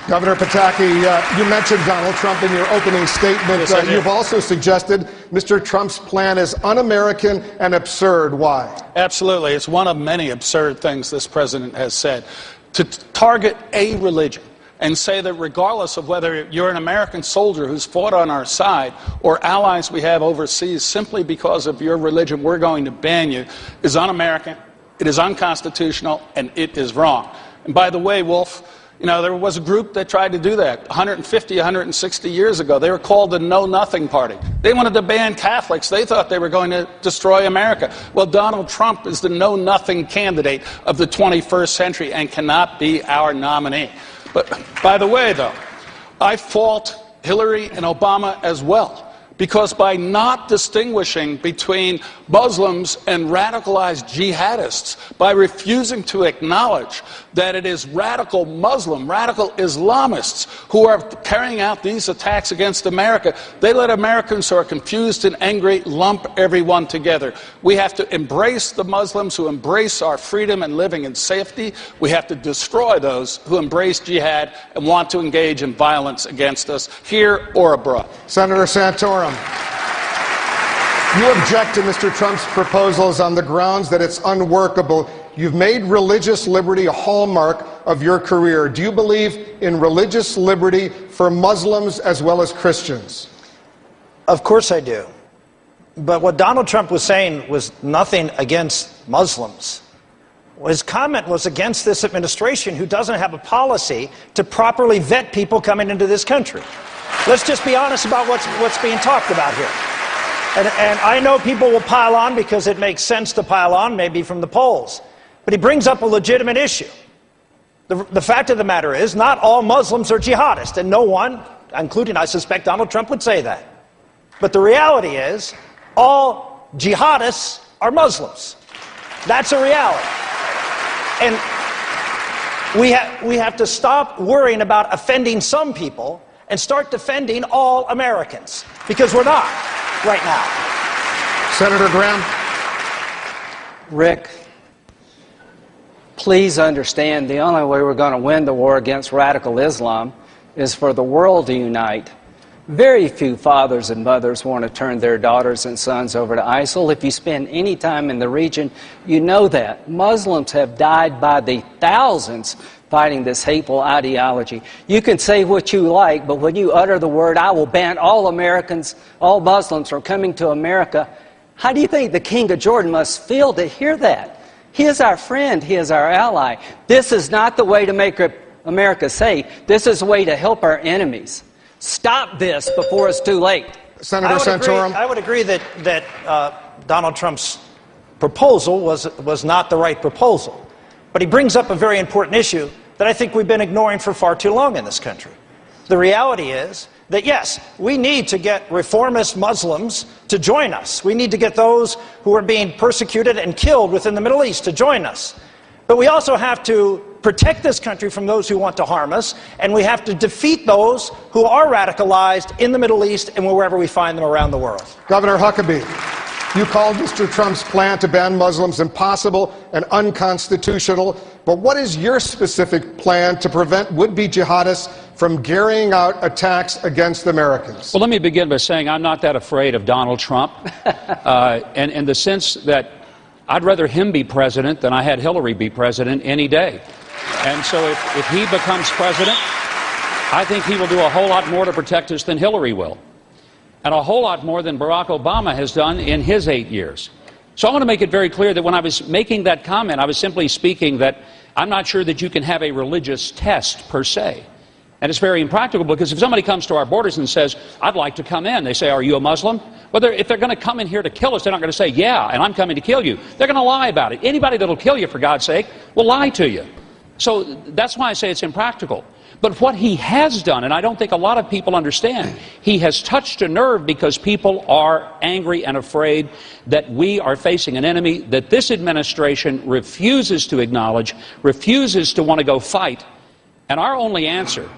Governor Pataki, you mentioned Donald Trump in your opening statement. Yes, you've also suggested Mr. Trump's plan is un-American and absurd. Why? Absolutely. It's one of many absurd things this president has said. To target a religion and say that regardless of whether you're an American soldier who's fought on our side or allies we have overseas, simply because of your religion, we're going to ban you, is un-American, it is unconstitutional, and it is wrong. And by the way, Wolf, you know, there was a group that tried to do that 150, 160 years ago. They were called the Know Nothing Party. They wanted to ban Catholics. They thought they were going to destroy America. Well, Donald Trump is the Know Nothing candidate of the 21st century and cannot be our nominee. But by the way, though, I fault Hillary and Obama as well, because by not distinguishing between Muslims and radicalized jihadists, by refusing to acknowledge that it is radical Muslim, radical Islamists who are carrying out these attacks against America, they let Americans who are confused and angry lump everyone together. We have to embrace the Muslims who embrace our freedom and living in safety. We have to destroy those who embrace jihad and want to engage in violence against us, here or abroad. Senator Santorum, you object to Mr. Trump's proposals on the grounds that it's unworkable. You've made religious liberty a hallmark of your career. Do you believe in religious liberty for Muslims as well as Christians? Of course I do. But what Donald Trump was saying was nothing against Muslims. His comment was against this administration, who doesn't have a policy to properly vet people coming into this country. Let's just be honest about what's being talked about here. And I know people will pile on because it makes sense to pile on, maybe from the polls. But he brings up a legitimate issue. The fact of the matter is, not all Muslims are jihadists, and no one, including I suspect Donald Trump, would say that. But the reality is, all jihadists are Muslims. That's a reality. And we have to stop worrying about offending some people and start defending all Americans, because we're not right now. Senator Graham. Rick, please understand the only way we're going to win the war against radical Islam is for the world to unite. Very few fathers and mothers want to turn their daughters and sons over to ISIL. If you spend any time in the region, you know that. Muslims have died by the thousands fighting this hateful ideology. You can say what you like, but when you utter the word, I will ban all Americans, all Muslims from coming to America, how do you think the King of Jordan must feel to hear that? He is our friend. He is our ally. This is not the way to make America safe. This is a way to help our enemies. Stop this before it's too late. Senator Santorum. I would agree that Donald Trump's proposal was not the right proposal. But he brings up a very important issue that I think we've been ignoring for far too long in this country. The reality is that, yes, we need to get reformist Muslims to join us. We need to get those who are being persecuted and killed within the Middle East to join us. But we also have to protect this country from those who want to harm us, and we have to defeat those who are radicalized in the Middle East and wherever we find them around the world. Governor Huckabee, you called Mr. Trump's plan to ban Muslims impossible and unconstitutional, but what is your specific plan to prevent would-be jihadists from carrying out attacks against Americans? Well, let me begin by saying I'm not that afraid of Donald Trump, and in the sense that I'd rather him be president than I had Hillary be president any day. And so if he becomes president, I think he will do a whole lot more to protect us than Hillary will, and a whole lot more than Barack Obama has done in his 8 years. So I want to make it very clear that when I was making that comment, I was simply speaking that I'm not sure that you can have a religious test per se. And it's very impractical, because if somebody comes to our borders and says, I'd like to come in, they say, are you a Muslim? Well, if they're going to come in here to kill us, they're not going to say, yeah, and I'm coming to kill you. They're going to lie about it. Anybody that'll kill you, for God's sake, will lie to you. So that's why I say it's impractical. But what he has done, and I don't think a lot of people understand, he has touched a nerve, because people are angry and afraid that we are facing an enemy that this administration refuses to acknowledge, refuses to want to go fight. And our only answer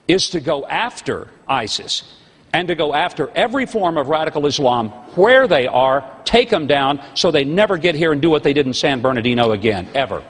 is to go after ISIS and to go after every form of radical Islam where they are, take them down so they never get here and do what they did in San Bernardino again, ever.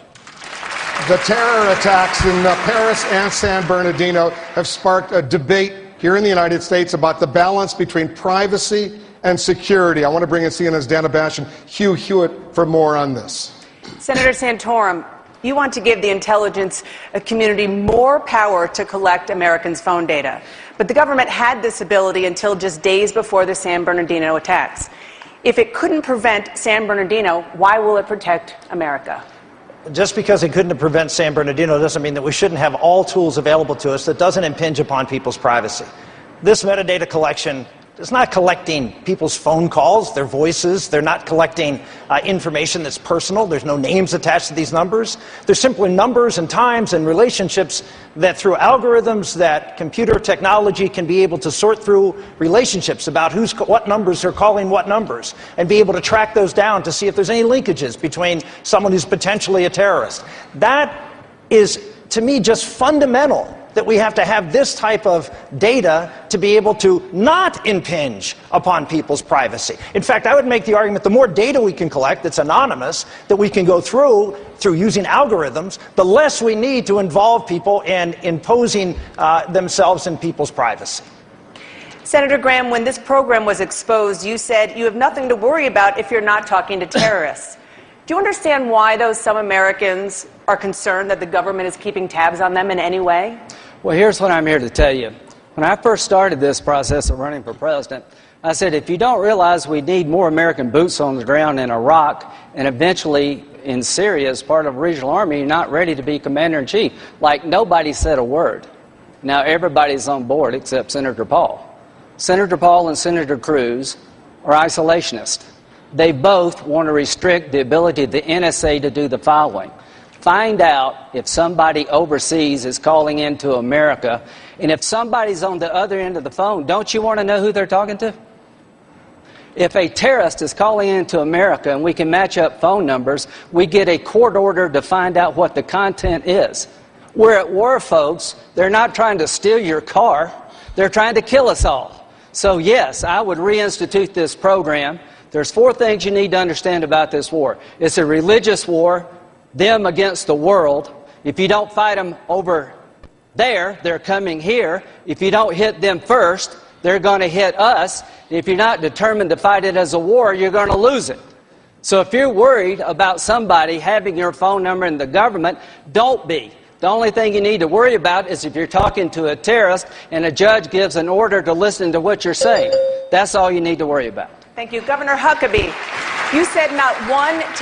The terror attacks in Paris and San Bernardino have sparked a debate here in the United States about the balance between privacy and security. I want to bring in CNN's Dana Bash and Hugh Hewitt for more on this. Senator Santorum, you want to give the intelligence community more power to collect Americans' phone data. But the government had this ability until just days before the San Bernardino attacks. If it couldn't prevent San Bernardino, why will it protect America? Just because it couldn't prevent San Bernardino doesn't mean that we shouldn't have all tools available to us that doesn't impinge upon people's privacy. This metadata collection is not collecting people's phone calls, their voices. They're not collecting information that's personal. There's no names attached to these numbers. They're simply numbers and times and relationships that through algorithms that computer technology can be able to sort through relationships about what numbers are calling what numbers and be able to track those down to see if there's any linkages between someone who's potentially a terrorist. That is, to me, just fundamental, that we have to have this type of data to be able to not impinge upon people's privacy. In fact, I would make the argument the more data we can collect that's anonymous, that we can go through using algorithms, the less we need to involve people in imposing themselves in people's privacy. Senator Graham, when this program was exposed, you said you have nothing to worry about if you're not talking to terrorists. Do you understand why, though, some Americans are concerned that the government is keeping tabs on them in any way? Well, here's what I'm here to tell you. When I first started this process of running for president, I said, if you don't realize we need more American boots on the ground in Iraq and eventually in Syria as part of a regional army, you're not ready to be commander-in-chief. Like, nobody said a word. Now everybody's on board except Senator Paul. Senator Paul and Senator Cruz are isolationists. They both want to restrict the ability of the NSA to do the following. Find out if somebody overseas is calling into America, and if somebody's on the other end of the phone, don't you want to know who they're talking to? If a terrorist is calling into America and we can match up phone numbers, we get a court order to find out what the content is. We're at war, folks. They're not trying to steal your car. They're trying to kill us all. So yes, I would reinstitute this program. There's 4 things you need to understand about this war. It's a religious war, them against the world. If you don't fight them over there, they're coming here. If you don't hit them first, they're going to hit us. If you're not determined to fight it as a war, you're going to lose it. So if you're worried about somebody having your phone number in the government, don't be. The only thing you need to worry about is if you're talking to a terrorist and a judge gives an order to listen to what you're saying. That's all you need to worry about. Thank you. Governor Huckabee, you said not one terrorist